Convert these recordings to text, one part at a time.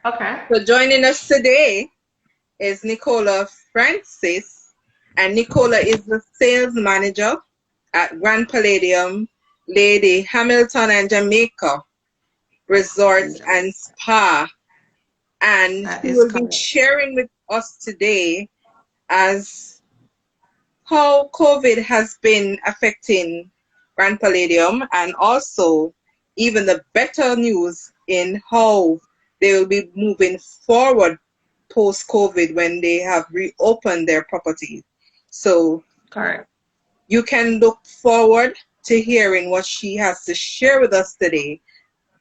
Okay. So joining us today is Nicola Francis, and Nicola is the sales manager at Grand Palladium, Lady Hamilton and Jamaica Resorts and Spa. And That she is will be correct. sharing with us today as how COVID has been affecting Grand Palladium, and also even the better news in how they will be moving forward post COVID when they have reopened their properties. So Correct. you can look forward to hearing what she has to share with us today.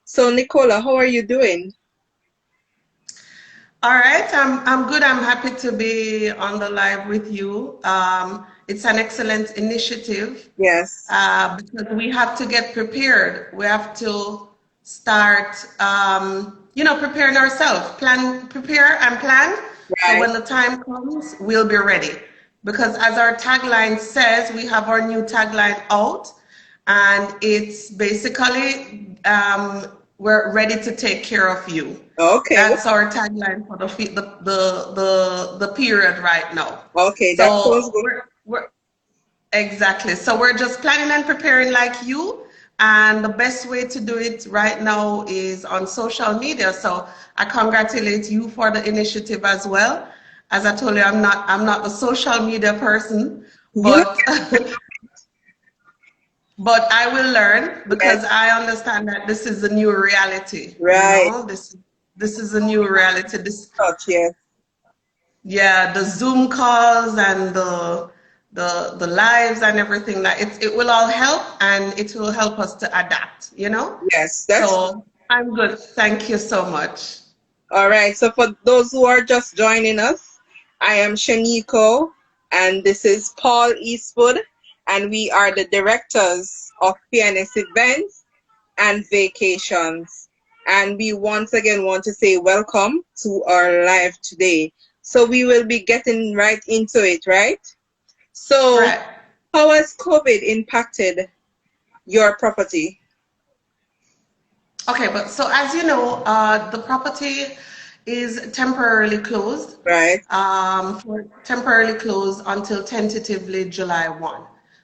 So, Nicola, how are you doing? All right. I'm good. I'm happy to be on the live with you. It's an excellent initiative Yes. because we have to get prepared. We have to start, preparing ourselves. Prepare and plan. So Right. when the time comes, we'll be ready. Because as our tagline says, we have our new tagline out, and it's basically we're ready to take care of you. Okay. That's our tagline for the period right now. Okay, that sounds So good. we're exactly. So we're just planning and preparing like you. And the best way to do it right now is on social media. So I congratulate you for the initiative as well. As I told you, I'm not a social media person, You know, but but I will learn yes, because I understand that this is a new reality. right. This is a new reality. This Touch, yes. Yeah, the Zoom calls and the lives and everything, like it will all help, and it will help us to adapt. Yes, that's So I'm good. Thank you so much. all right. So for those who are just joining us, I am Shaniko, and this is Paul Eastwood, and we are the directors of PNS Events and Vacations. And we once again want to say welcome to our live today. So we will be getting right into it, right? So Right. how has COVID impacted your property? Okay, but so as you know, the property is temporarily closed, Right? temporarily closed until tentatively July 1.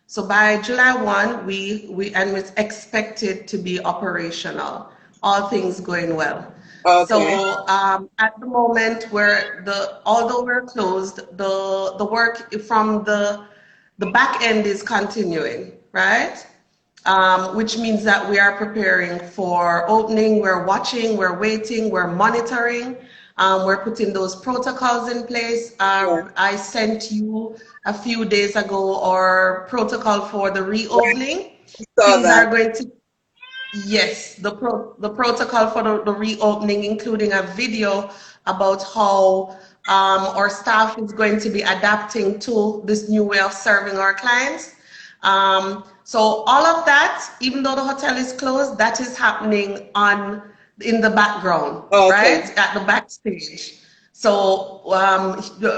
So by July 1, and it's expected to be operational, all things going well. Okay. So at the moment, although we're closed, the work from the back end is continuing, right? Which means that we are preparing for opening, we're watching, we're waiting, we're monitoring, we're putting those protocols in place. Yeah. I sent you a few days ago our protocol for the Right. reopening. Saw Things that. are going to Yes, the protocol for the reopening, including a video about how our staff is going to be adapting to this new way of serving our clients. So all of that, even though the hotel is closed, that is happening in the background, Okay. right? At the backstage. So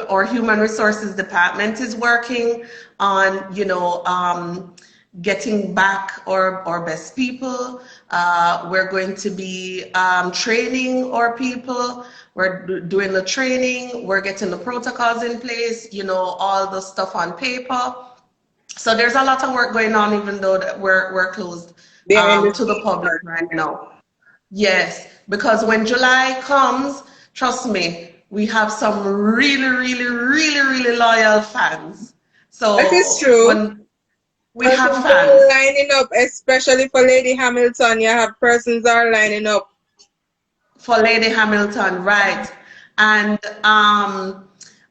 our human resources department is working on, getting back our best people. We're going to be training our people. We're doing the training. We're getting the protocols in place, all the stuff on paper. So there's a lot of work going on, even though that we're closed Behind the to the scenes public work. right now. Yes, because when July comes, trust me, we have some really, really, really, really loyal fans. That is So true. when we have Persons are fans lining up, especially for Lady Hamilton. You have persons are lining up. for Lady Hamilton, right? And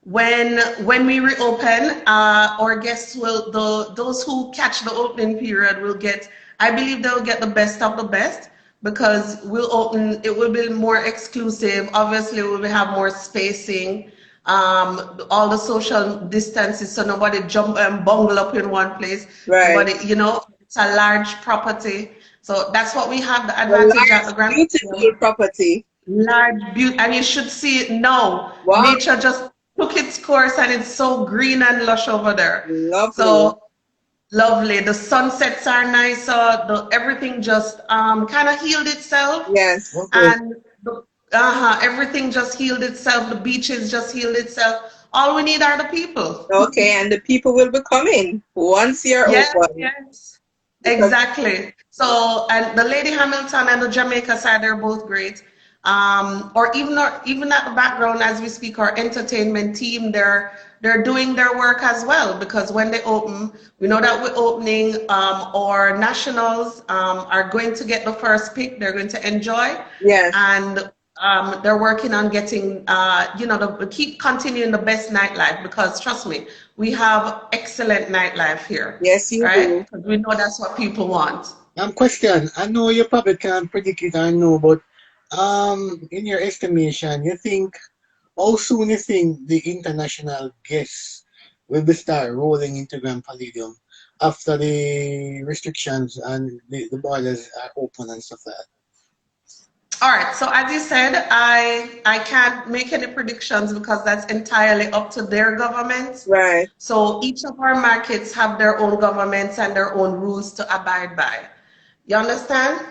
when we reopen, our guests those who catch the opening period will get, I believe they'll get the best of the best because it will be more exclusive. Obviously, we will have more spacing, all the social distances, so nobody jump and bungle up in one place. Right. Nobody, it's a large property. So that's what we have the A advantage at large, the Grand beautiful Museum. property. Large beauty, and you should see it now. Wow. Nature just took its course, and it's so green and lush over there. Lovely. So lovely. The sunsets are nicer. Everything just kind of healed itself, Yes. and the, Everything just healed itself. The beaches just healed itself. All we need are the people. Okay, and the people will be coming once you're Yes, open. yes, Because exactly. So, and the Lady Hamilton and the Jamaica side, they're both great. Or even at the background as we speak, our entertainment team, they're doing their work as well because when they open, we know that we're opening. Our nationals are going to get the first pick. They're going to enjoy, yes, and they're working on getting, keep continuing the best nightlife because trust me, we have excellent nightlife here, yes, you right? do. Because we know that's what people want. Question. I know you probably can't predict it, I know, but in your estimation, you think how soon you think the international guests will be start rolling into Grand Palladium after the restrictions and the borders are open and stuff like that? All right, so as you said, I can't make any predictions because that's entirely up to their government. Right. So each of our markets have their own governments and their own rules to abide by. You understand?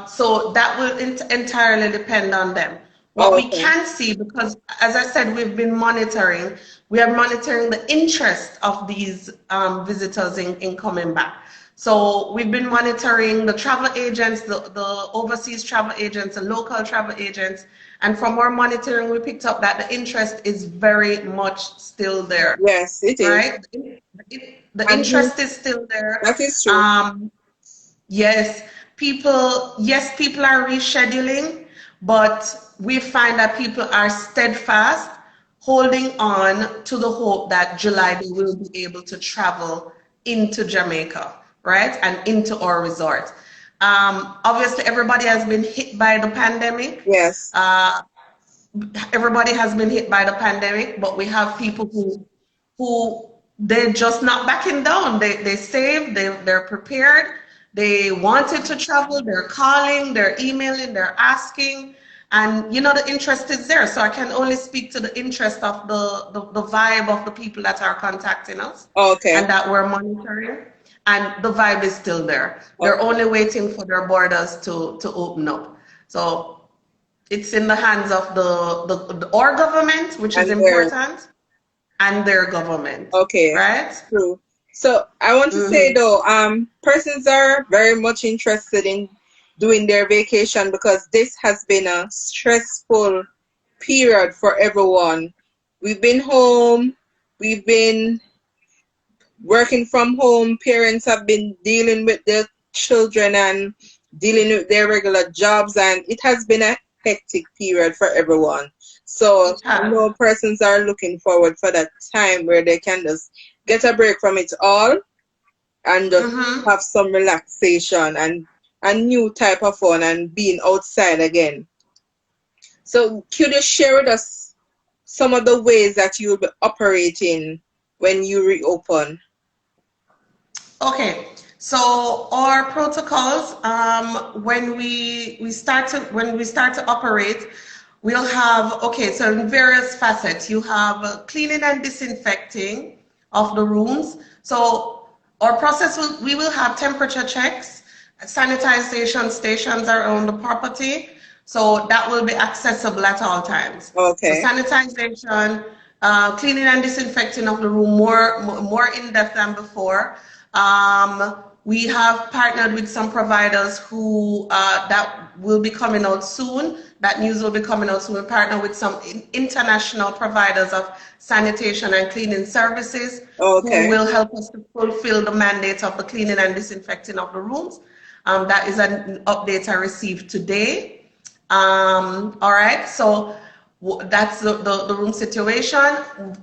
So that will entirely depend on them. What we Okay. can see, because as I said, we are monitoring the interest of these visitors in coming back. So we've been monitoring the travel agents, the overseas travel agents, the local travel agents, and from our monitoring, we picked up that the interest is very much still there, Yes, it is. right? The And interest is still there. that is true. Um, Yes, people are rescheduling, but we find that people are steadfast, holding on to the hope that July they will be able to travel into Jamaica, right? And into our resort. Obviously, everybody has been hit by the pandemic. Yes. Uh, Everybody has been hit by the pandemic, but we have people who they're just not backing down. They saved, they're prepared, they wanted to travel, they're calling, they're emailing, they're asking, and the interest is there. So I can only speak to the interest of the vibe of the people that are contacting us Okay. and that we're monitoring. And the vibe is still there. They're Okay. only waiting for their borders to open up. So it's in the hands of our government, which is And there. important, and their government, Okay. right? True. So I want to say Mm-hmm. though, persons are very much interested in doing their vacation because this has been a stressful period for everyone. We've been home, we've been working from home, parents have been dealing with their children and dealing with their regular jobs, and it has been a hectic period for everyone. So It I has. know persons are looking forward for that time where they can just get a break from it all and just Mm-hmm. have some relaxation and a new type of fun and being outside again. So could you share with us some of the ways that you'll be operating when you reopen? Okay. So our protocols, when we start to operate, we'll have, okay, so in various facets, you have cleaning and disinfecting of the rooms. So our process we will have temperature checks, sanitization stations around the property. So that will be accessible at all times. So Okay. sanitization, cleaning and disinfecting of the room more in depth than before. We have partnered with some providers who that will be coming out soon. That news will be coming out soon. We partner with some international providers of sanitation and cleaning services who Okay. will help us to fulfill the mandate of the cleaning and disinfecting of the rooms. That is an update I received today. All right, so that's the room situation.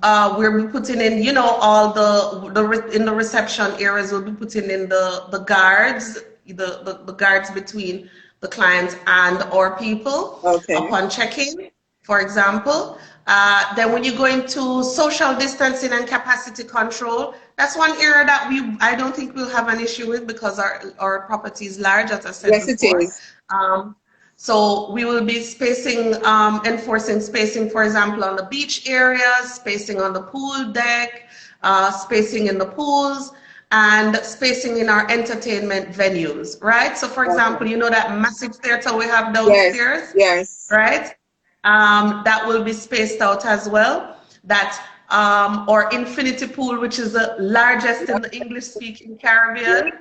We'll be putting in, all in the reception areas. We'll be putting in the guards, the guards between the clients and our people Okay. upon check-in, for example. Then when you go into social distancing and capacity control, that's one area that I don't think we'll have an issue with because our property is large, as I said Yes, it before. is. Um, so we will be enforcing spacing, for example, on the beach areas, spacing on the pool deck, spacing in the pools, and spacing in our entertainment venues, right? So for example, Okay. you know that massive theater we have Yes. downstairs, Yes. right? That will be spaced out as well. That or infinity pool, which is the largest in the English-speaking Yes. Caribbean,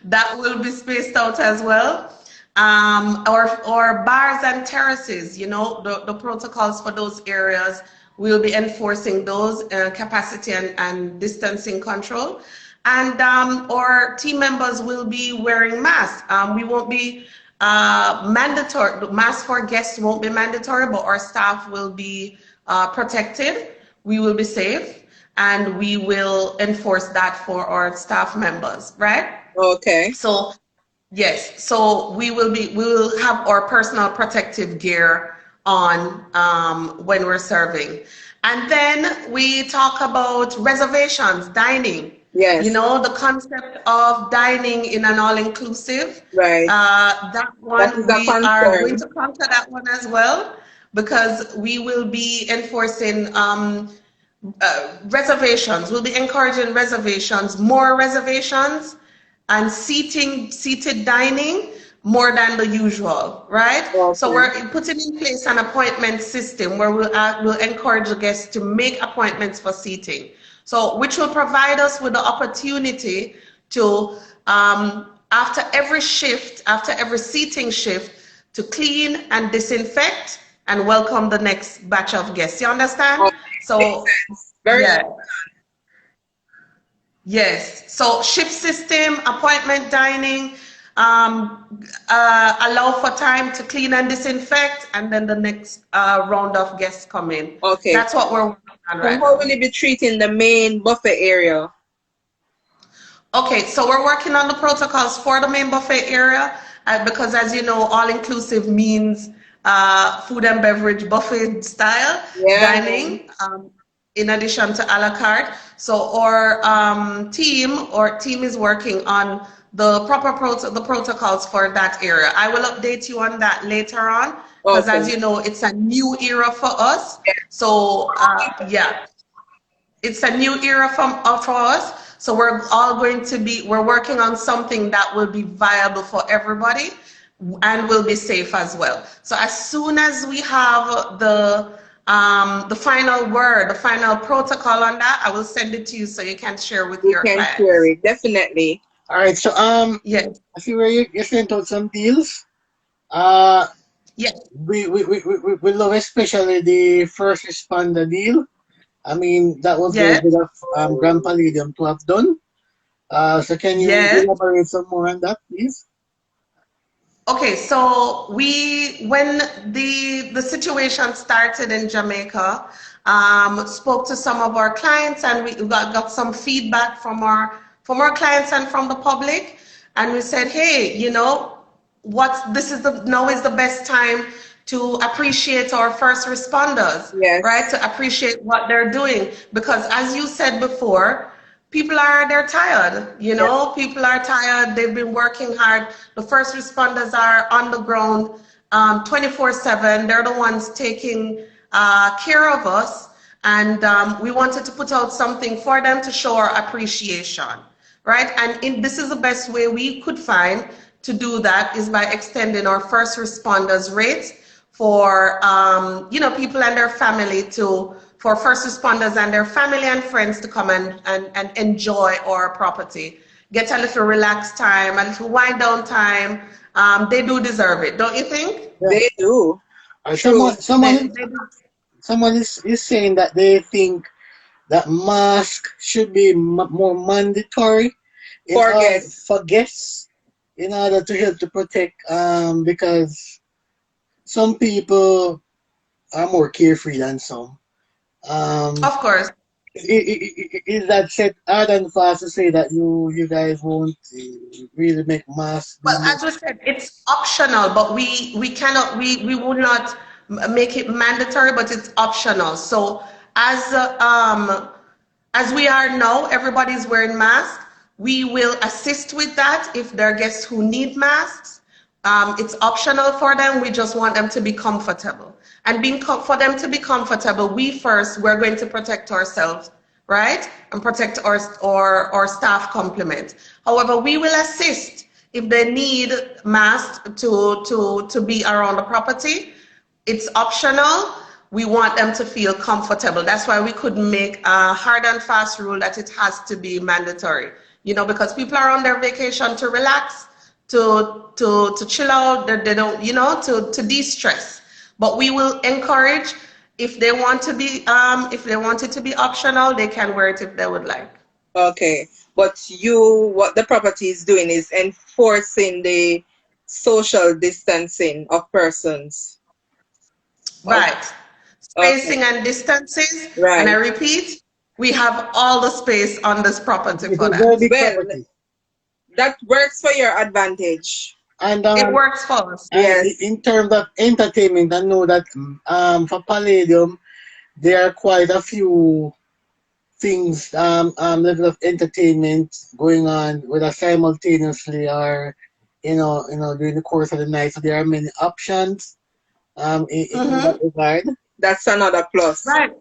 that will be spaced out as well. Or bars and terraces, you know, the protocols for those areas, we'll be enforcing those capacity and distancing control. And our team members will be wearing masks. We won't be mandatory, the mask for guests won't be mandatory, but our staff will be protected. We will be safe, and we will enforce that for our staff members, right? Okay. So yes, so we will have our personal protective gear on when we're serving. And then we talk about reservations, dining. You Yes. know, the concept of dining in an all-inclusive. Right. That That is one, a we are going concern. to conquer that one as well, because we will be enforcing reservations. We'll be encouraging reservations, more reservations, and seated dining more than the usual, right? So Okay. we're putting in place an appointment system where we'll encourage the guests to make appointments for seating. So which will provide us with the opportunity to, after every shift, after every seating shift, to clean and disinfect and welcome the next batch of guests. You understand? Okay. Makes So sense. Very yeah, good. yes. So shift system, appointment dining, allow for time to clean and disinfect, and then the next round of guests come in. Okay. That's what we're working on So right how will now. you be treating the main buffet area? Okay, so we're working on the protocols for the main buffet area because, as you know, all inclusive means food and beverage buffet style Yeah. dining, in addition to a la carte. So our team is working on the the protocols for that area. I will update you on that later on because, Okay. as you know, it's a new era for us. So yeah, it's a new era for us. So we're working on something that will be viable for everybody and will be safe as well. So as soon as we have the final word, the final protocol on that, I will send it to you so you can share with You your can share clients. it, definitely. All right, so Yes, I see where you sent out some deals. Uh, yes, we love especially the first responder deal. I mean, that was very yes, good of Grand Palladium to have done. So can you yes. elaborate some more on that, please? Okay, so when the situation started in Jamaica, spoke to some of our clients, and we got some feedback from our clients and from the public, and we said, hey, you know, now is the best time to appreciate our first responders, right? Yes. To appreciate what they're doing, because as you said before, they're tired, you Yeah. know, people are tired, they've been working hard. The first responders are on the ground 24/7. They're the ones taking care of us, and we wanted to put out something for them to show our appreciation, right? And this is the best way we could find to do that is by extending our first responders rates for you know, people and their family to, for first responders and their family and friends to come and enjoy our property, get a little relaxed time, a little wind down time. They do deserve it, don't you think? Yeah. They do. Someone, True. They do. someone is saying that they think that mask should be more mandatory in For order guests. for guests in order to help to protect because some people are more carefree than some. Of Um, course. is that set hard and fast to say that you guys won't really make masks be Well, more? as we said, it's optional, but we cannot we will not make it mandatory, but it's optional. So as uh, um as we are now, everybody's wearing masks. We will assist with that if there are guests who need masks. It's optional for them. We just want them to be comfortable. And for them to be comfortable, we're going to protect ourselves right? And protect our staff complement. However, we will assist if they need masks to be around the property. It's optional. We want them to feel comfortable. That's why we couldn't make a hard and fast rule that it has to be mandatory. You know, because people are on their vacation to relax, to chill out, that they don't, you know, to de-stress. But we will encourage if they want to be if they want it to be optional, they can wear it if they would like. Okay. But what the property is doing is enforcing the social distancing of persons. Okay. Right. Okay. Spacing and distances, and I Right. repeat, we have all the space on this property It's for a very that. big Well, property. that works for your advantage. And It works for us. Yes. in terms of entertainment, I know that for Palladium, there are quite a few things, level of entertainment going on whether simultaneously or during the course of the night. So there are many options in that Mm-hmm. regard. That's another plus. Right.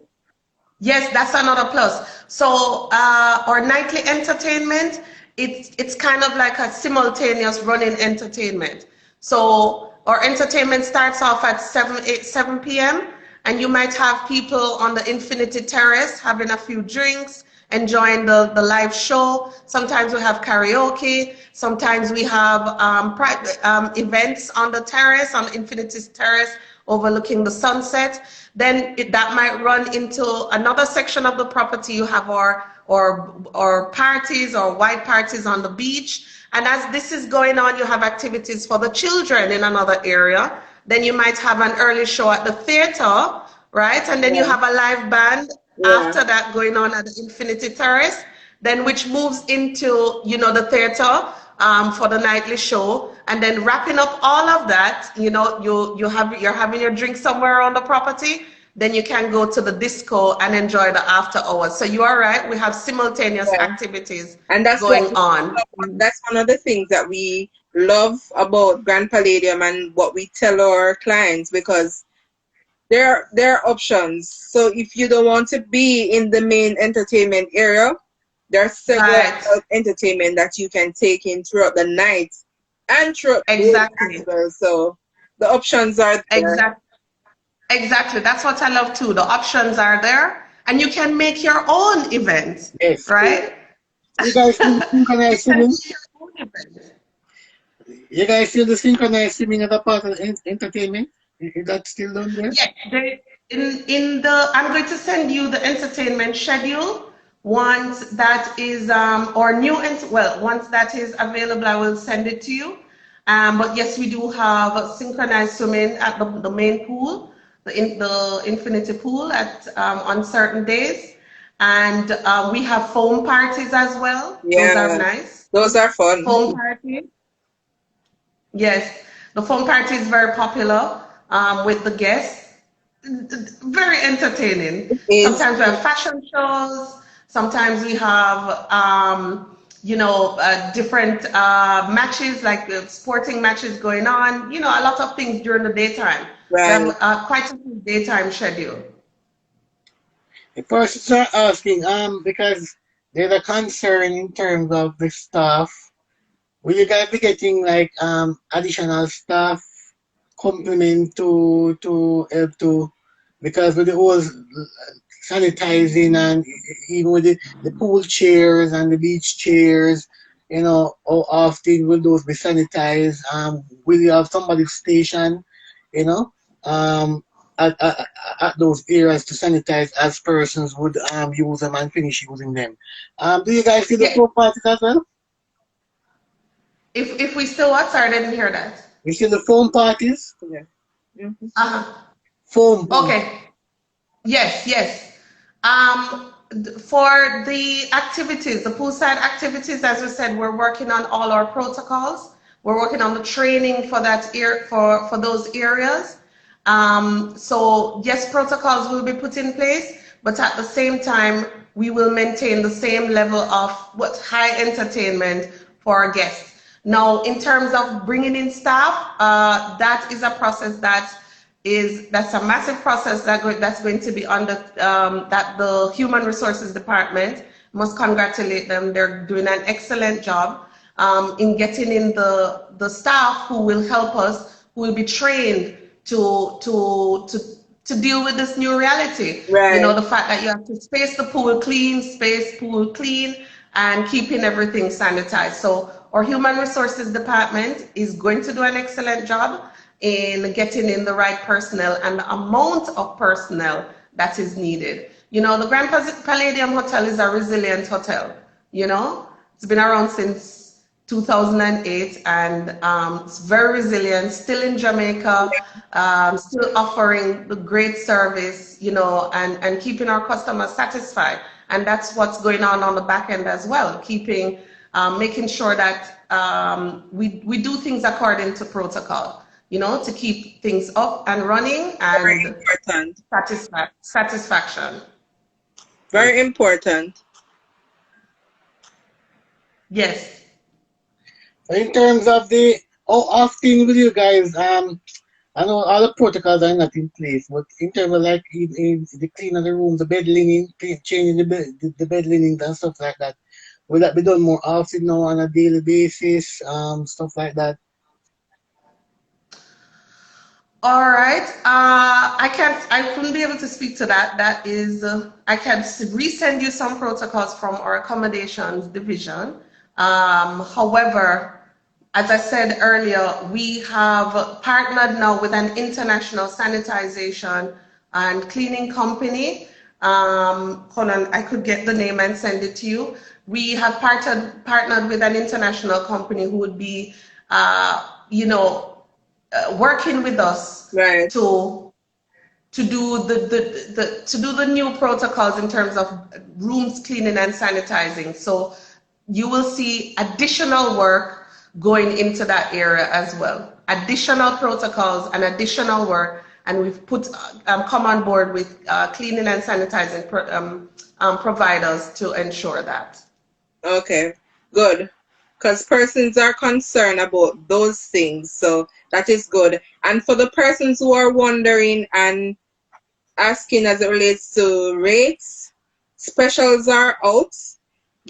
Yes, that's another plus. So our nightly entertainment, it's kind of like a simultaneous running entertainment. So our entertainment starts off at 7 p.m. and you might have people on the Infinity Terrace having a few drinks, enjoying the live show. Sometimes we have karaoke. Sometimes we have private events on the terrace, on Infinity Terrace, overlooking the sunset. Then that might run into another section of the property. You have our parties or white parties on the beach. And as this is going on, you have activities for the children in another area. Then you might have an early show at the theater, right? And then you Yeah. have a live band Yeah. after that going on at the Infinity Terrace, then which moves into, you know, the theater for the nightly show. And then wrapping up all of that, you know, you're having your drink somewhere on the property, then you can go to the disco and enjoy the after hours. So you are right, we have simultaneous Yeah. activities And that's what going on. that's one of the things that we love about Grand Palladium and what we tell our clients, because there are options. So if you don't want to be in the main entertainment area, there are several Right, entertainment that you can take in throughout the night and throughout the day as exactly, well. So the options are there. exactly. Exactly. That's what I love too. The options are there and you can make your own event, Yes. right? You guys feel the You synchronized can swimming? make your own event. You guys feel the synchronized swimming as a part of entertainment? Is that still done there? Yes, in the I'm going to send you the entertainment schedule. Once that is or new well, once that is available, I will send it to you. But yes, we do have synchronized swimming at the main pool, the infinity pool at on certain days, and we have foam parties as well. Those are Yeah, nice. those are fun. Foam parties. Yes, the foam party is very popular with the guests. Very entertaining. Is Sometimes we have fashion shows. Sometimes we have, different matches, like sporting matches going on. You know, a lot of things during the daytime. We right. have quite a full daytime schedule. The persons are asking, because there's a concern in terms of the staff. Will you guys be getting like additional staff complement to help to, because with the whole sanitizing and even with the pool chairs and the beach chairs, how often will those be sanitized? Will you have somebody stationed, you know, um, at those areas to sanitize as persons would use them and finish using them? Do you guys see the Yeah. pool parties as well? If we still what? Sorry, I didn't hear that. You see the foam parties? Yeah. Mhm. Uh-huh. Foam booth. Okay. Yes, yes. For the activities, the poolside activities, as we said, we're working on all our protocols. We're working on the training for for those areas. So yes, protocols will be put in place, but at the same time, we will maintain the same level of what high entertainment for our guests. Now, in terms of bringing in staff, that is a process that that's a massive process that's going to be under that the Human Resources Department must congratulate them. They're doing an excellent job in getting in the staff who will help us, who will be trained to deal with this new reality. You know, Right. the fact that you have to space pool clean, and keeping everything sanitized. So our Human Resources Department is going to do an excellent job in getting in the right personnel and the amount of personnel that is needed. You know, the Grand Palladium Hotel is a resilient hotel. You know, it's been around since 2008, and it's very resilient, still in Jamaica, still offering the great service, you know, and keeping our customers satisfied. And that's what's going on the back end as well, making sure that we do things according to protocol, you know, to keep things up and running Very and important. satisfaction. Very important. Yes. In terms of how often will you guys, I know all the protocols are not in place, but in terms of like in the clean of the room, the bed linen, changing the bed linens and stuff like that, will that be done more often now on a daily basis, stuff like that? All right. I couldn't be able to speak to that. That is, I can resend you some protocols from our accommodations division. However, as I said earlier, we have partnered now with an international sanitization and cleaning company. Hold on, I could get the name and send it to you. We have partnered with an international company who would be, you know, working with us Right. to do the new protocols in terms of rooms cleaning and sanitizing. So you will see additional work going into that area as well. Additional protocols and additional work, and we've come on board with cleaning and sanitizing providers to ensure that. Okay. Good. Because persons are concerned about those things. So that is good. And for the persons who are wondering and asking as it relates to rates, specials are out.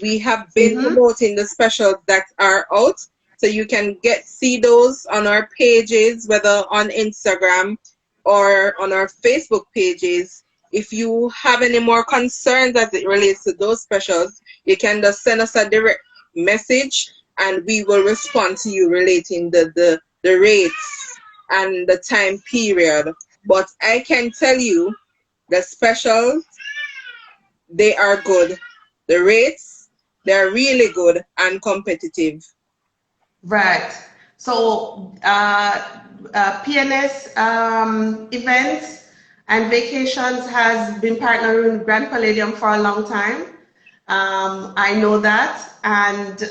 We have been Mm-hmm. promoting the specials that are out. So you can see those on our pages, whether on Instagram or on our Facebook pages. If you have any more concerns as it relates to those specials, you can just send us a direct message and we will respond to you relating the rates and the time period. But I can tell you the specials, they are good. The rates, they're really good and competitive. Right. So PNS events and vacations has been partnering with Grand Palladium for a long time. I know that. And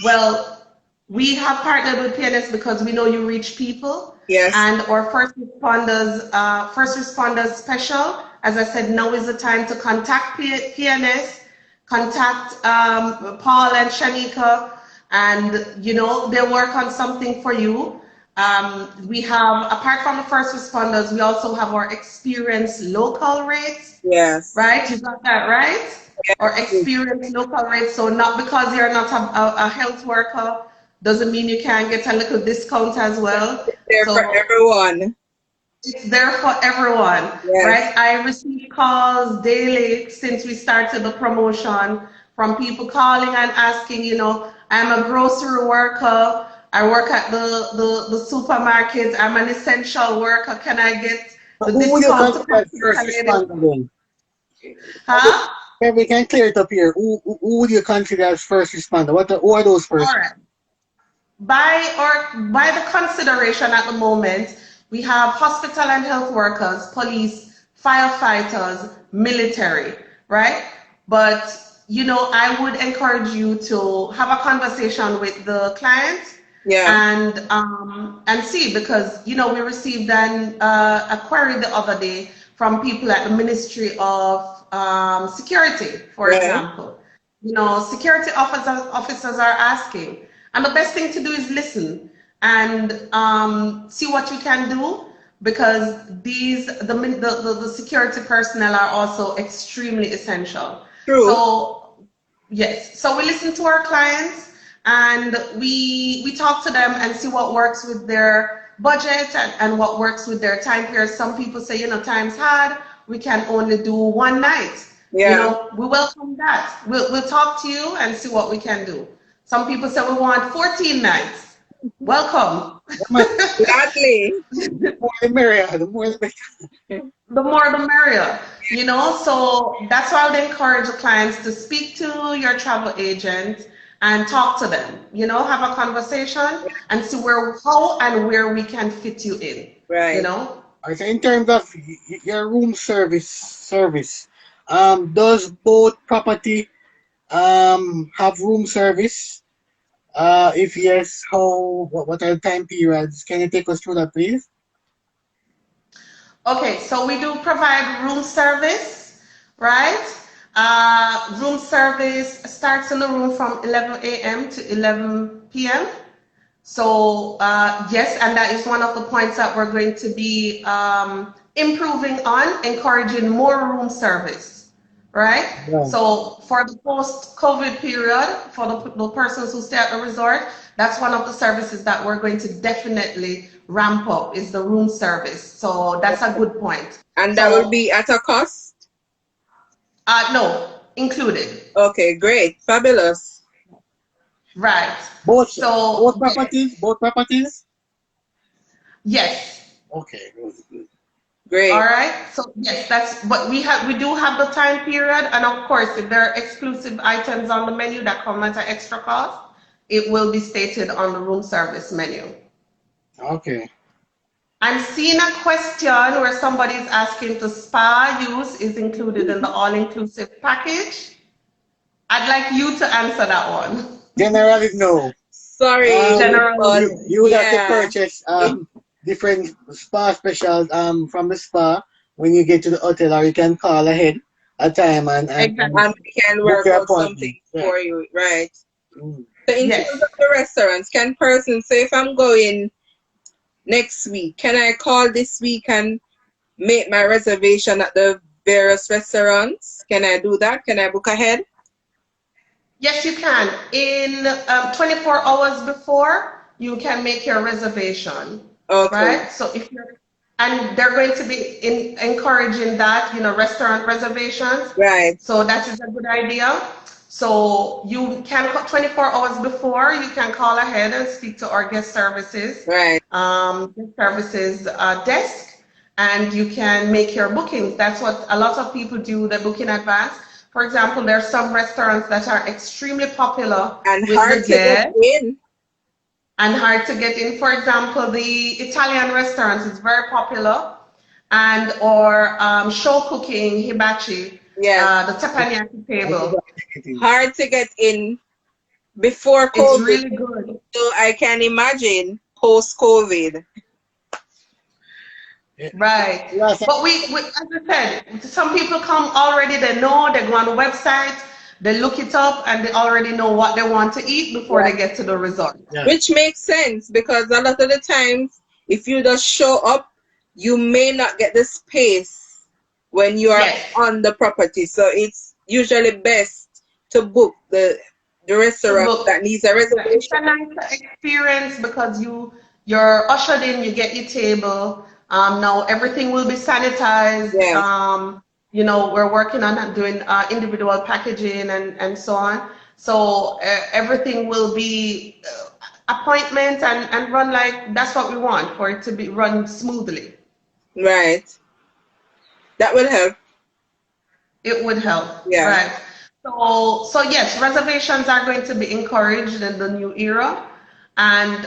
well, we have partnered with PNS because we know you reach people. Yes. And our first responders special, as I said, now is the time to contact PNS, contact Paul and Shanika, and you know they'll work on something for you. We have, apart from the first responders, we also have our experienced local rates, Yes. right? You got that right? Or Yes. experienced local rates. So not because you're not a health worker doesn't mean you can't get a little discount as well. There for So everyone. it's there for everyone, Yes. right? I receive calls daily since we started the promotion from people calling and asking, you know, I'm a grocery worker. I work at the supermarket. I'm an essential worker. Can I get But the who would you discount to consider come as to first Canada? responder then? Huh? Okay, we can clear it up here. Who would you consider as first responder? Who are those All first? right. By the consideration at the moment, we have hospital and health workers, police, firefighters, military, right? But you know, I would encourage you to have a conversation with the client Yeah. and see, because you know we received a query the other day from people at the Ministry of Security, for Right. example. You know, security officers are asking, and the best thing to do is listen and see what you can do. because the security personnel are also extremely essential. True. So yes, so we listen to our clients and we talk to them and see what works with their budget and what works with their time period. Some people say, time's hard, we can only do one night. Yeah. We welcome that. We'll talk to you and see what we can do. Some people say we want 14 nights. Welcome. Gladly. The more the merrier, the more the better. The more the merrier, so that's why I would encourage the clients to speak to your travel agent and talk to them, have a conversation and see how and where we can fit you in, Right. All right, so in terms of your room service, does both property have room service? If yes, what are the time periods? Can you take us through that, please? Okay, so we do provide room service, right? Room service starts in the room from 11 a.m. to 11 p.m. So yes, and that is one of the points that we're going to be improving on, encouraging more room service, right? Right. So for the post-COVID period, for the persons who stay at the resort, that's one of the services that we're going to definitely ramp up is the room service. So that's a good point. And that will be at a cost? No, included. Okay, great. Fabulous. Right. Both So properties? yes. Okay, good. Great. All right. So yes, but we do have the time period, and of course, if there are exclusive items on the menu that come at an extra cost, it will be stated on the room service menu. Okay. I'm seeing a question where somebody is asking if the spa use is included in the all-inclusive package. I'd like you to answer that one. Generally, no. Sorry, but you would have to yeah. purchase different spa specials from the spa when you get to the hotel, or you can call ahead a time and Exactly. And we can book work your out appointment. something Yeah. for you, right? Mm. So in Yes. terms of the restaurants, can persons say if I'm going next week, can I call this week and make my reservation at the various restaurants? Can I do that? Can I book ahead? Yes, you can. In 24 hours before, you can make your reservation. Okay. Right? So and they're going to be encouraging that, restaurant reservations. Right. So that is a good idea. So you can 24 hours before, you can call ahead and speak to our guest services, Right. desk, and you can make your bookings. That's what a lot of people do. They book in advance. For example, there are some restaurants that are extremely popular And with hard the to get guests in. and hard to get in. For example, the Italian restaurants is very popular, or show cooking, hibachi, Yes. the teppanyaki table. Hard to get in before It's COVID. really good. So I can imagine post-COVID. Right. Yes. But as I said, some people come already, they know, they go on the website, they look it up, and they already know what they want to eat before they get to the resort. Yeah. Which makes sense because a lot of the times, if you just show up, you may not get the space when you are Yes. on the property. So it's usually best to book the restaurant book. that needs a It's reservation. a nice experience because you're ushered in, you get your table. Now everything will be sanitized. Yes. We're working on doing individual packaging and so on. So everything will be appointment and run like that's what we want for it to be run smoothly. Right. That will help. It would help, Yeah. right? So yes, reservations are going to be encouraged in the new era, and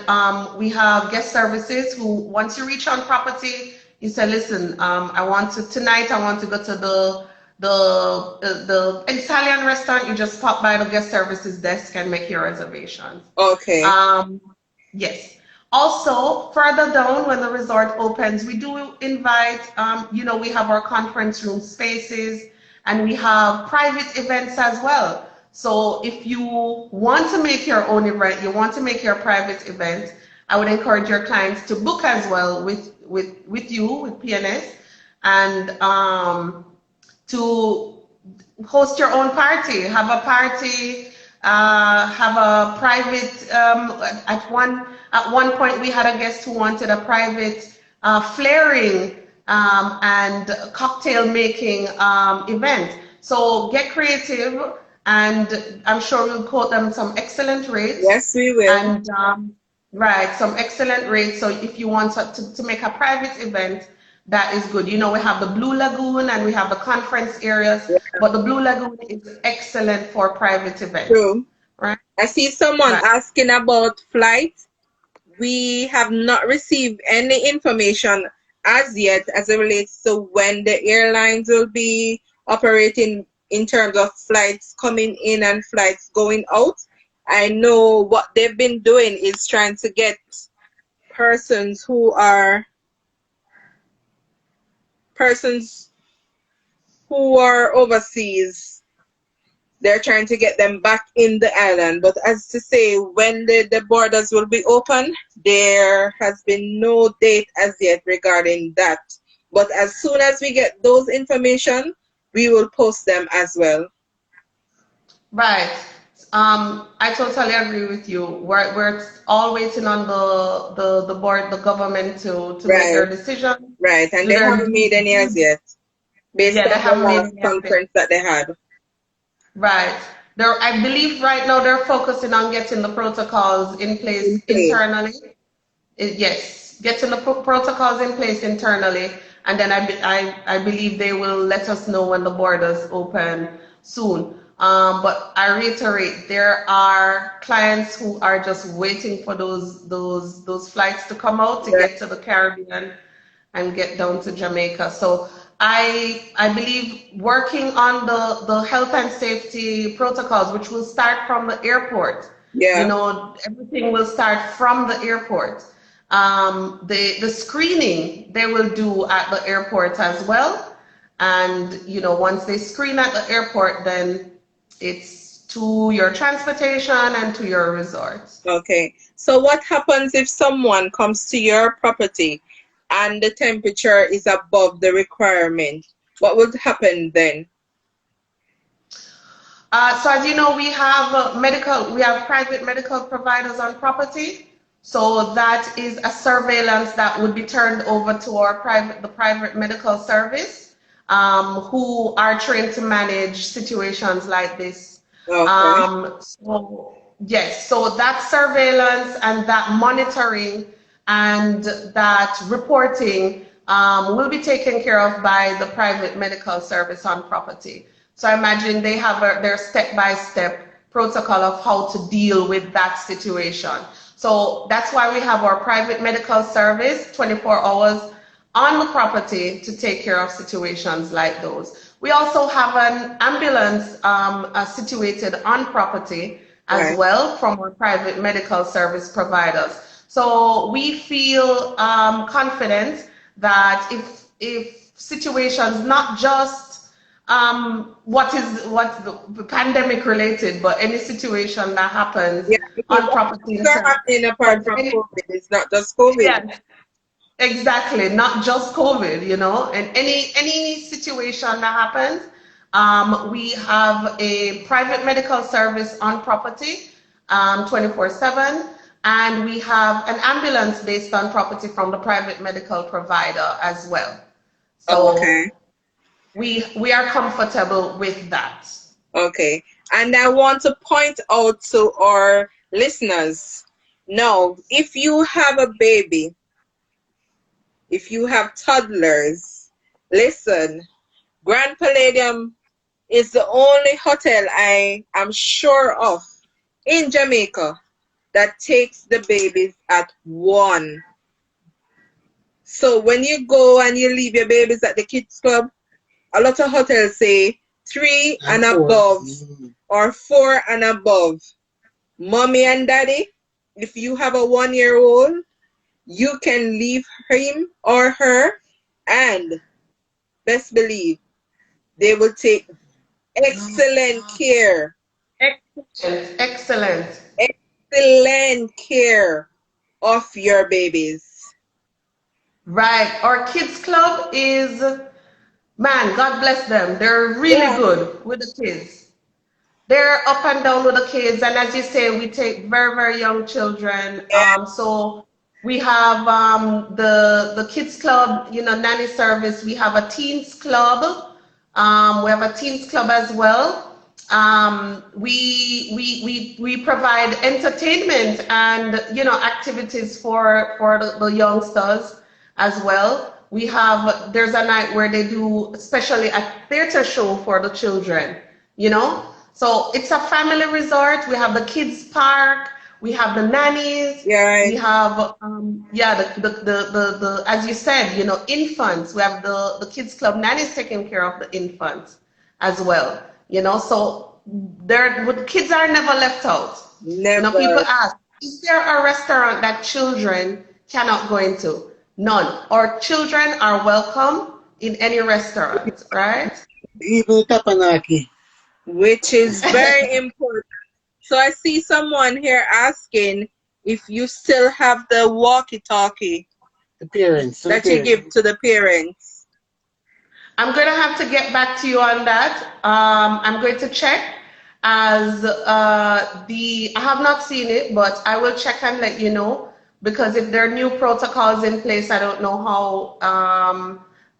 we have guest services who, once you reach on property, you say, listen, tonight. I want to go to the Italian restaurant. You just pop by the guest services desk and make your reservations. Okay. Yes. Also, further down when the resort opens, we do invite, we have our conference room spaces and we have private events as well. So if you want to make your own event, you want to make your private event, I would encourage your clients to book as well with you with PNS, and to host your own party, have a party, have a private. At one point, we had a guest who wanted a private flaring and cocktail making event. So get creative, and I'm sure we'll quote them some excellent rates. Yes, we will. And right, some excellent rates. So if you want to make a private event, that is good. You know, we have the Blue Lagoon and we have the conference areas, but the Blue Lagoon is excellent for private events, True. right? I see someone Right. asking about flights. We have not received any information as yet as it relates to when the airlines will be operating in terms of flights coming in and flights going out. I know what they've been doing is trying to get persons who are persons who are overseas. They're trying to get them back in the island. But as to say, when the borders will be open, there has been no date as yet regarding that. But as soon as we get those information, we will post them as well. Right. I totally agree with you. We're all waiting on the board, the government to make Right, their decision, right. And do they their haven't made any as yet, based yeah, they on the haven't made last any update. conference that they had. Right. I believe right now they're focusing on getting the protocols in In place place. internally. Yes, getting the protocols in place internally, and then I believe they will let us know when the borders open soon. But I reiterate, there are clients who are just waiting for those flights to come out to Right. get to the Caribbean and get down to Jamaica. So I believe working on the health and safety protocols, which will start from the airport. You Yeah. know, everything will start from the airport. The screening they will do at the airport as well. And you know, once they screen at the airport, then it's to your transportation and to your resort. Okay. So what happens if someone comes to your property and the temperature is above the requirement? What would happen then? So as you know, we have private medical providers on property. So that is a surveillance that would be turned over to the private medical service, who are trained to manage situations like this. Okay. So yes, so that surveillance and that monitoring and that reporting will be taken care of by the private medical service on property. So I imagine they have their step-by-step protocol of how to deal with that situation. So that's why we have our private medical service 24 hours on the property to take care of situations like those. We also have an ambulance situated on property as Right. well from our private medical service providers. So we feel confident that if situations, not just what's the pandemic related, but any situation that happens Yeah, because on other property things in are terms happening apart of from any, COVID. It's not just COVID. yeah, exactly, not just COVID, you know, and any situation that happens, we have a private medical service on property, 24/7, and we have an ambulance based on property from the private medical provider as well. Okay. So we are comfortable with that. Okay. And I want to point out to our listeners, now, if you have a baby, if you have toddlers, listen, Grand Palladium is the only hotel I am sure of in Jamaica that takes the babies at one. So when you go and you leave your babies at the kids club, a lot of hotels say three And and four. above or four and above. Mommy and daddy, if you have a 1 year old, you can leave him or her, and best believe they will take excellent care, Excellent, excellent. excellent care of your babies. Right. Our kids club is, man, God bless them. They're really Yeah. good with the kids. They're up and down with the kids, and as you say, we take very, very young children. So we have the kids club, nanny service. We have a teens club. We have a teens club as well. We provide entertainment and activities for the youngsters as well. There's a night where they do especially a theater show for the children, you know. So it's a family resort. We have the kids park, we have the nannies, Yeah, we right. have the as you said, infants. We have the kids club nannies taking care of the infants as well. So the kids are never left out. People Never. ask, is there a restaurant that children cannot go into? None. Our children are welcome in any restaurant, right? Even tapanaki Which is very important. So I see someone here asking if you still have the walkie-talkie appearance, that you appearance. give to the parents. I'm going to have to get back to you on that. I'm going to check as I have not seen it, but I will check and let you know because if there are new protocols in place, I don't know how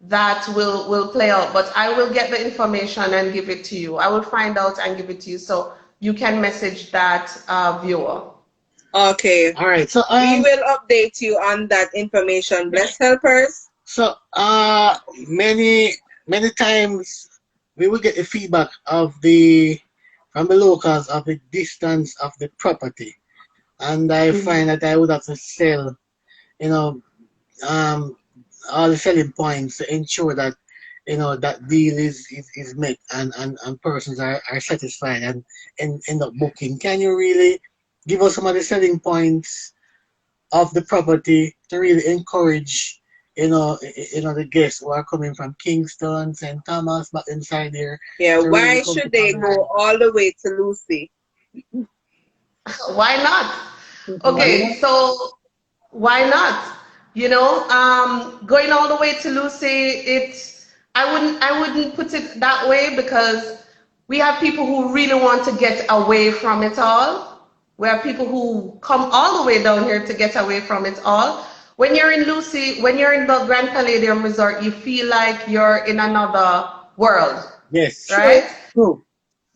that will play out. But I will get the information and give it to you. I will find out and give it to you so you can message that viewer. Okay. All right. So We will update you on that information. Bless helpers. so many many times we will get the feedback from the locals of the distance of the property, and I Mhm. find that I would have to sell, you know, um, all the selling points to ensure that that deal is met and persons are satisfied and end up booking. Can you really give us some of the selling points of the property to really encourage the guests who are coming from Kingston, St. Thomas, but inside there Yeah, to really why come to should they Palladium? go all the way to Lucy? Why not? Why Mhm. Okay, not? so why not? Going all the way to Lucy, I wouldn't put it that way because we have people who really want to get away from it all. We have people who come all the way down here to get away from it all. When you're in the Grand Palladium Resort, you feel like you're in another world, Yes. True. right? True.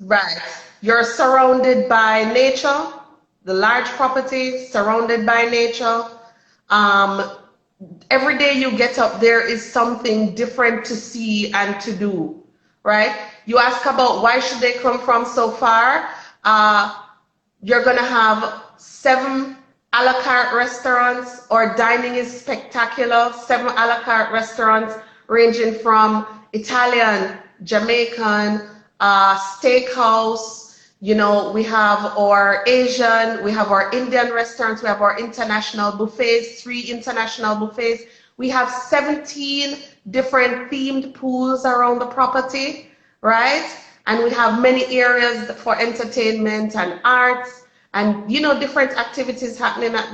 Right. You're surrounded by nature, the large property surrounded by nature. Um, every day you get up, there is something different to see and to do, right? You ask about why should they come from so far? Uh, you're gonna have 7 a la carte restaurants. Our dining is spectacular. 7 a la carte restaurants ranging from Italian, Jamaican, steakhouse. We have our Asian, we have our Indian restaurants, we have our international buffets, 3 international buffets. We have 17 different themed pools around the property, right? And we have many areas for entertainment and arts and different activities happening at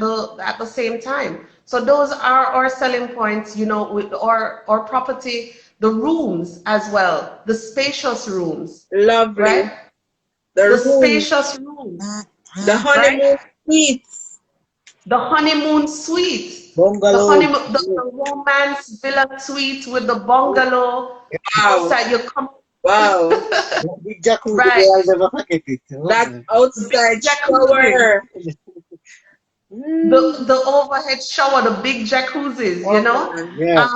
the same time. So those are our selling points, with our property, the rooms as well, the spacious rooms, Lovely. right? The The room, spacious rooms, the right? honeymoon suites. The honeymoon suite, the Bungalow. honeymoon, the romance villa suite with the bungalow Wow. outside. You come, Wow. That big jacuzzi there, right? I'll never forget it. Oh, That man. The big outside jacuzzi, shower. the Mm. the overhead shower, the big jacuzzis. Oh man. Yeah.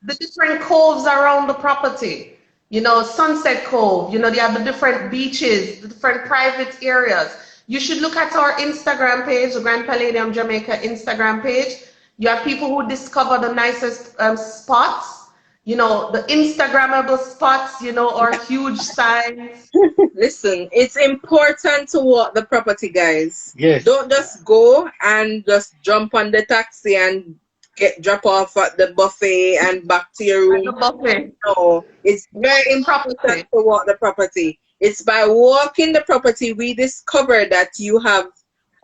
The different coves around the property. Sunset Cove. They have the different beaches, the different private areas. You should look at our Instagram page, the Grand Palladium Jamaica Instagram page. You have people who discover the nicest spots. The Instagrammable spots. Are huge signs. Listen, it's important to walk the property, guys. Yes. Don't just go and just jump on the taxi and get drop off at the buffet and back to your At room. the buffet. No, it's very Walk the important property. to walk the property. It's by walking the property we discover that you have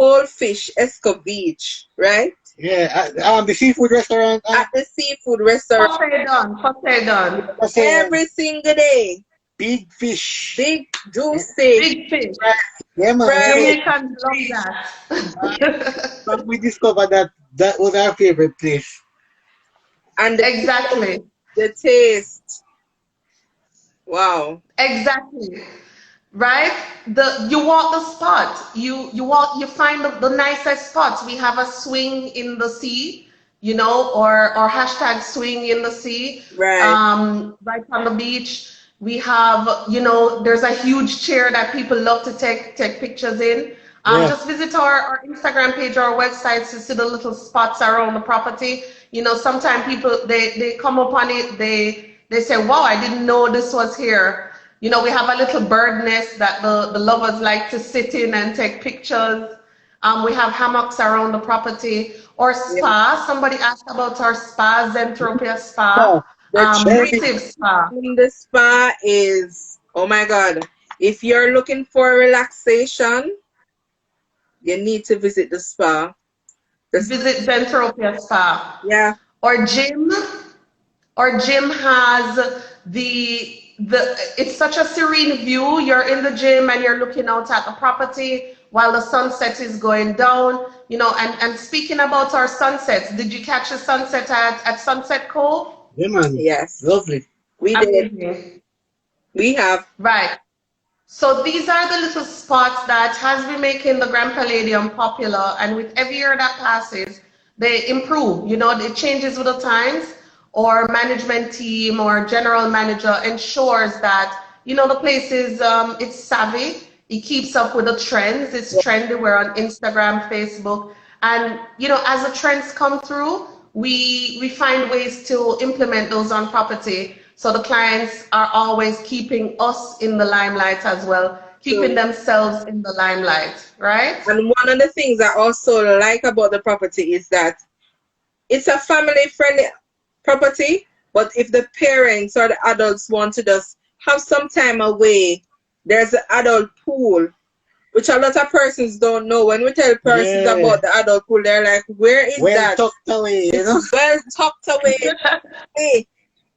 Whole Fish Escovitch, right? Yeah, the seafood restaurant. At the seafood restaurant Poseidon, Poseidon. I say every single day. big fish. Big, juicy, Big fish. Yeah, man. I say, fried, Jamaicans love that. but we discovered that that was our favorite place. and the Exactly. the taste. Wow. Exactly. Right? You walk the spot. You walk, you find the nicest spots. We have a swing in the sea, or hashtag swing in the sea, Right. right on the beach. We have, there's a huge chair that people love to take pictures in. Yeah, Just visit our Instagram page or our website to see the little spots around the property. Sometimes people they come upon it, they say, wow, I didn't know this was here. We have a little bird nest that the lovers like to sit in and take pictures. We have hammocks around the property. Or Yeah. spa. Somebody asked about our spa, Zentropia oh, Spa, The very Native Spa. in the spa is, oh my God. If you're looking for relaxation, you need to visit the spa. The spa, Visit Zentropia Spa. yeah. Or gym. Our gym has it's such a serene view. You're in the gym and you're looking out at the property while the sunset is going down. And speaking about our sunsets, did you catch the sunset at Sunset Cove? yeah, man. Yes. Lovely. We did. Amazing. We have. Right. So these are the little spots that has been making the Grand Palladium popular, and with every year that passes, they improve. It changes with the times. Or management team or general manager ensures that the place is it's savvy. It keeps up with the trends. It's trendy. We're on Instagram, Facebook, and as the trends come through, we find ways to implement those on property. So the clients are always keeping us in the limelight as well, keeping So, themselves in the limelight, right? and one of the things I also like about the property is that it's a family friendly property, but if the parents or the adults want to just have some time away, there's an adult pool, which a lot of persons don't know. When we tell persons Yeah, about the adult pool, they're like, where is well that? tucked away. It's well tucked away. Hey,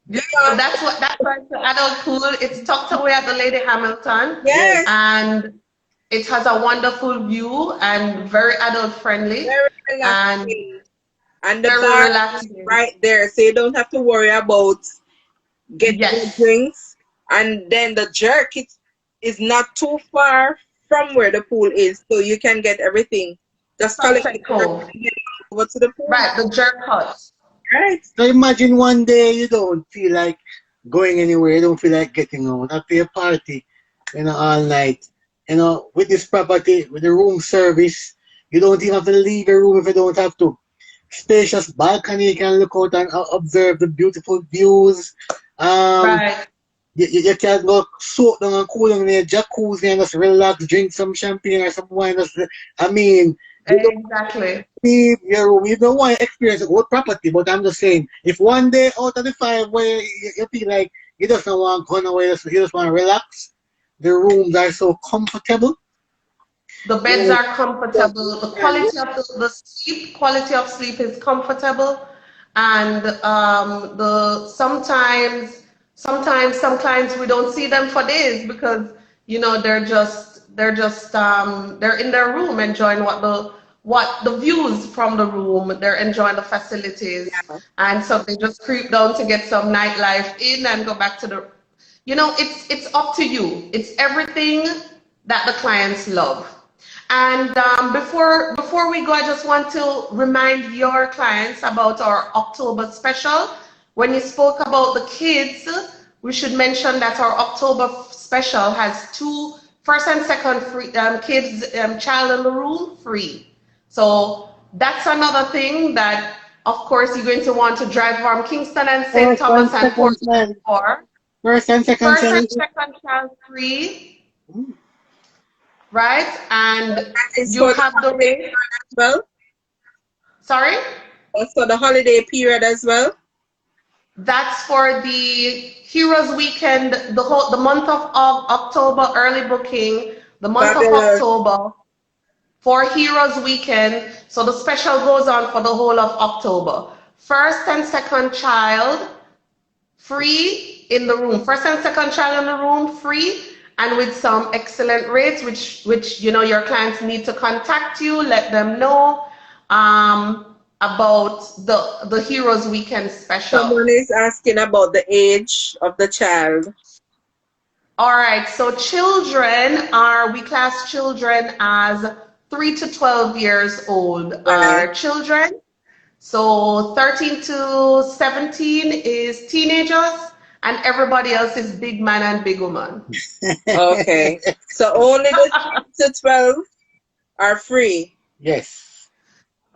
Yeah, beyond. that's why it's the adult pool. It's tucked away at the Lady Hamilton, Yes, Yes, and it has a wonderful view and very adult friendly very and relaxing. And the very bar is relaxing. right there, so you don't have to worry about getting the Yes, drinks. And then the jerk is not too far from where the pool is, so you can get everything. Just collect the Sunset jerk Cove. and get over to the pool. Right, the jerk hut. Right. so imagine one day you don't feel like going anywhere, you don't feel like getting out after a party, all night. With this property, with the room service, you don't even have to leave your room if you don't have to. Spacious balcony, you can look out and observe the beautiful views. Um, Right. you can go soak down and cool down in the jacuzzi and just relax, drink some champagne or some wine. I mean, you don't Exactly. leave your room. You don't want to experience a whole property, but I'm just saying, if one day out of the five where you feel like you just don't want to go nowhere, you just want to relax, the rooms are so comfortable. The beds Yeah, are comfortable. The quality of sleep is comfortable, and the sometimes some clients we don't see them for days because they're in their room enjoying what the views from the room. They're enjoying the facilities, Yeah. and so they just creep down to get some nightlife in and go back to the. It's up to you. It's everything that the clients love. And before we go, I just want to remind your clients about our October special. When you spoke about the kids, we should mention that our October special has two first and second free kids child in the room free. So that's another thing that, of course, you're going to want to drive from Kingston and St. first and Thomas and second Portsmouth child, for. first and second First and child. second child free, right? And That is you for the have the holiday rate. period as well. Sorry? That's for the holiday period as well. That's for the Heroes Weekend, the month of October early booking, the month of Fabulous. October for Heroes Weekend. So the special goes on for the whole of October. First and second child free in the room. First and second child in the room free, and with some excellent rates, which your clients need to contact you, let them know about the Heroes Weekend special. Someone is asking about the age of the child. All right, so we class children as 3 to 12 years old Right. are children. So 13 to 17 is teenagers, and everybody else is big man and big woman. Okay. So only the 3 to 12 are free. Yes.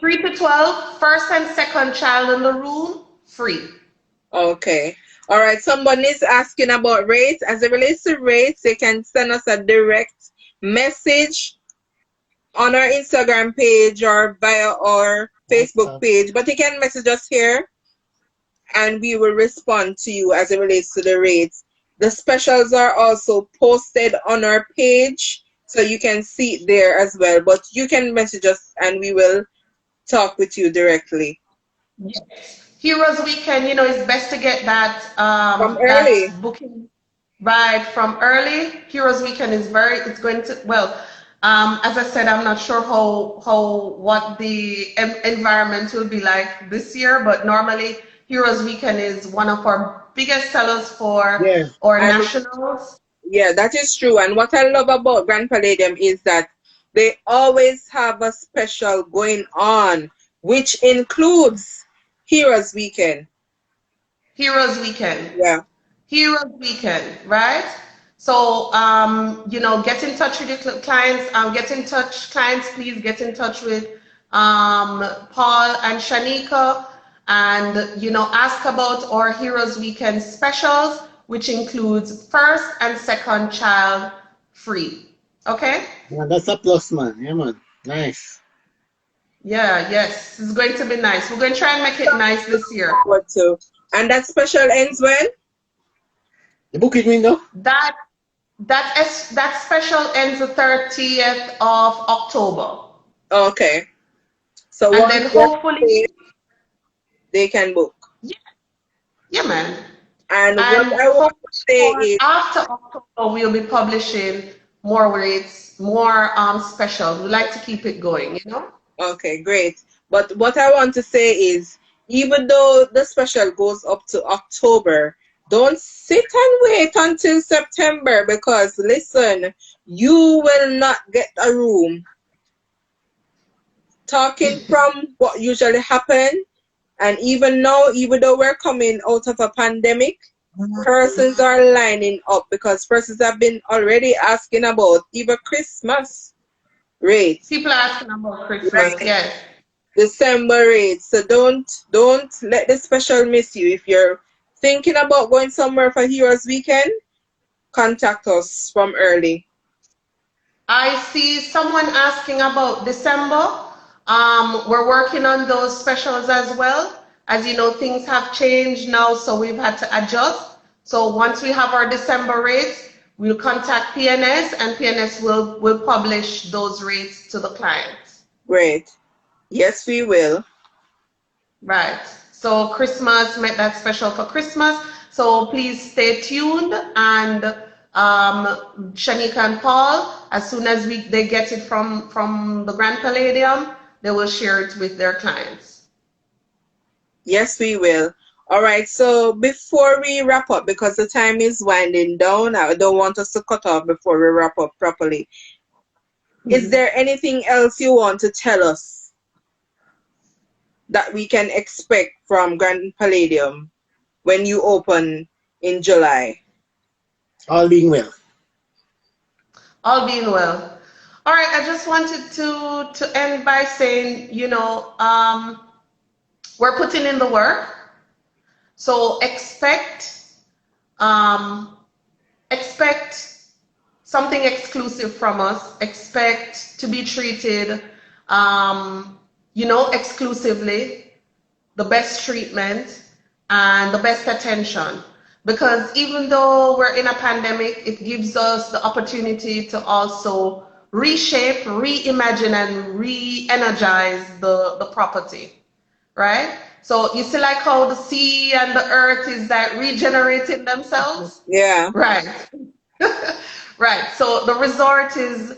3 to 12, first and second child in the room, free. Okay. All right. Someone is asking about rates. As it relates to rates, they can send us a direct message on our Instagram page or via our Facebook page. But you can message us here and we will respond to you as it relates to the rates. The specials are also posted on our page, so you can see it there as well. But you can message us and we will talk with you directly. Heroes Weekend, it's best to get that From that early. booking right from early. Heroes Weekend it's going to, well, as I said, I'm not sure what the environment will be like this year, but normally Heroes Weekend is one of our biggest sellers for Yeah. our And nationals. yeah, that is true. And what I love about Grand Palladium is that they always have a special going on, which includes Heroes Weekend. Heroes Weekend. Yeah. Heroes Weekend, right? So, get in touch with your clients. Clients, please get in touch with Paul and Shanika, and ask about our Heroes Weekend specials, which includes first and second child free. Okay? Yeah, that's a plus, man. Yeah, man. Nice. Yeah, yes, it's going to be nice. We're going to try and make it nice this year. Forward to. And that special ends when? The booking window? That special ends the 30th of October. Okay. So And once then they're hopefully, paid, they can book. yeah, yeah, man. And what And I want to hopefully say for is, after October, we'll be publishing more rates, more specials. We like to keep it going. okay, great. But what I want to say is, even though the special goes up to October, don't sit and wait until September because listen, you will not get a room. Talking from what usually happen, and even now, even though we're coming out of a pandemic, persons are lining up because persons have been already asking about even Christmas rates, People are asking about Christmas, right? yes. December rates. So don't let the special miss you. If you're thinking about going somewhere for Heroes Weekend, contact us from early. I see someone asking about December. We're working on those specials as well. As you know, things have changed now, so we've had to adjust. So once we have our December rates, we'll contact PNS, and PNS will publish those rates to the clients. Great. Yes, we will. Right. So Christmas, make that special for Christmas. So please stay tuned, and Shanika and Paul, as soon as they get it from the Grand Palladium, they will share it with their clients. Yes, we will. All right. So before we wrap up, because the time is winding down, I don't want us to cut off before we wrap up properly. Is there anything else you want to tell us that we can expect from Grand Palladium when you open in July? All being well. All being well. All right, I just wanted to end by saying, we're putting in the work, so um, expect something exclusive from us. Expect to be treated, exclusively, the best treatment and the best attention. Because even though we're in a pandemic, it gives us the opportunity to also reshape, reimagine, and re-energize the property, right? So you see like how the sea and the earth is like regenerating themselves? Yeah. Right. Right. So the resort is,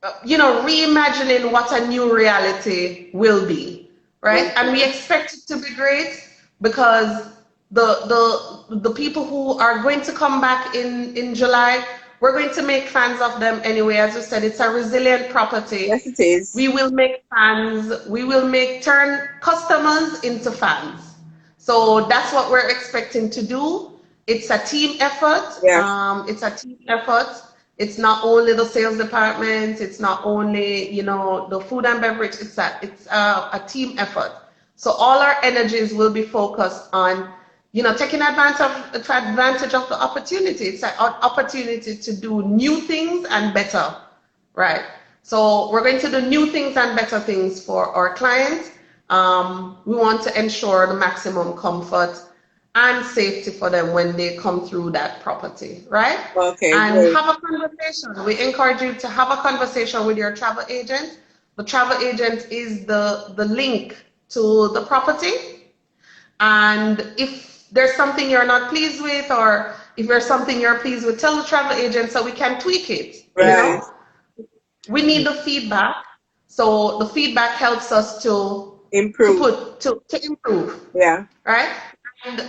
reimagining what a new reality will be, right? And we Okay. expect it to be great because the people who are going to come back in July, we're going to make fans of them anyway. As we said, it's a resilient Yes, property. it is. We will make fans, we will make turn customers into fans. So that's what we're expecting to do. It's a team effort. Yeah. It's a team effort. It's not only the sales department. It's not only, the food and beverage. It's a team effort. So all our energies will be focused on, taking advantage of the opportunity. It's an opportunity to do new things and better, right? So we're going to do new things and better things for our clients. We want to ensure the maximum comfort and safety for them when they come through that property, right? Okay, And great. have a conversation. We encourage you to have a conversation with your travel agent. The travel agent is the link to the property. And if there's something you're not pleased with, or if there's something you're pleased with, tell the travel agent so we can tweak it, Right. we need the feedback. So the feedback helps us to Improve. put to improve, Yeah. right? And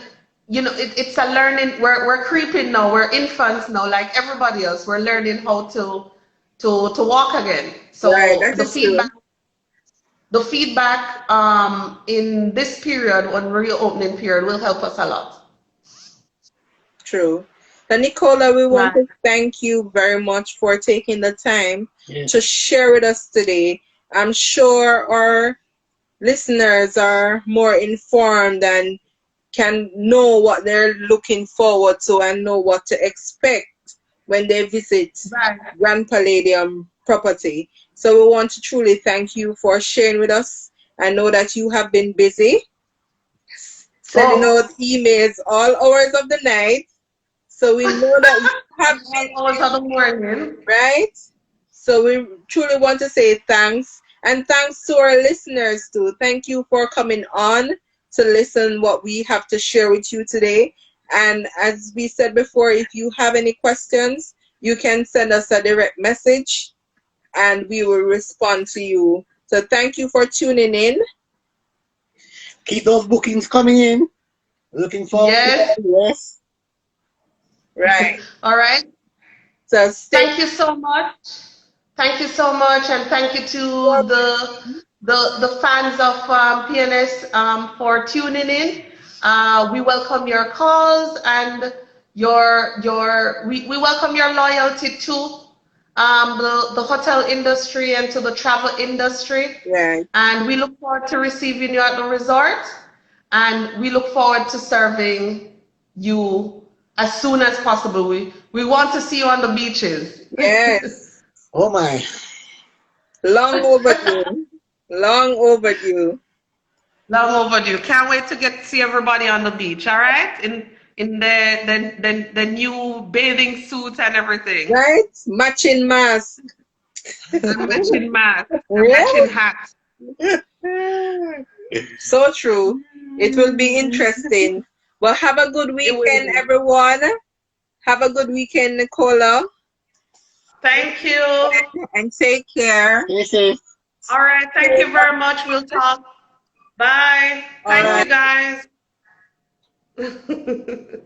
it's a learning. We're creeping now. We're infants now, like everybody else. We're learning how to walk again. Right. So That is true. the feedback in this period, on reopening period, will help us a lot. True. So, Nicola, we want Right. to thank you very much for taking the time to Yes. share with us today. I'm sure our listeners are more informed and can know what they're looking forward to and know what to expect when they visit Right. Grand Palladium property. So we want to truly thank you for sharing with us. I know that you have been busy sending Oh, out emails all hours of the night. So we know that you have been all hours of the morning. right? So we truly want to say thanks and thanks to our listeners too. Thank you for coming on to listen what we have to share with you today. And as we said before, if you have any questions, you can send us a direct message and we will respond to you. So thank you for tuning in. Keep those bookings coming in. Looking forward to Yes. that. Yes. Right. All right. So stay Thank you so much. Thank you so much, and thank you to the fans of PNS for tuning in. We welcome your calls and we welcome your loyalty to the hotel industry and to the travel industry. right. And we look forward to receiving you at the resort, and we look forward to serving you as soon as possible. We want to see you on the beaches. Yes. Oh my. Long overdue. Long overdue. Long overdue. Can't wait to get to see everybody on the beach. All right, in the new bathing suits and everything, Right? Matching mask. and matching mask, and Yeah. matching hats. So true. It will be interesting. Well, have a good It will weekend, be. everyone. Have a good weekend, Nicola, Thank you. and take care. Yes, yes. All right. Thank you very much. We'll talk. Bye. All Thank you, right. guys.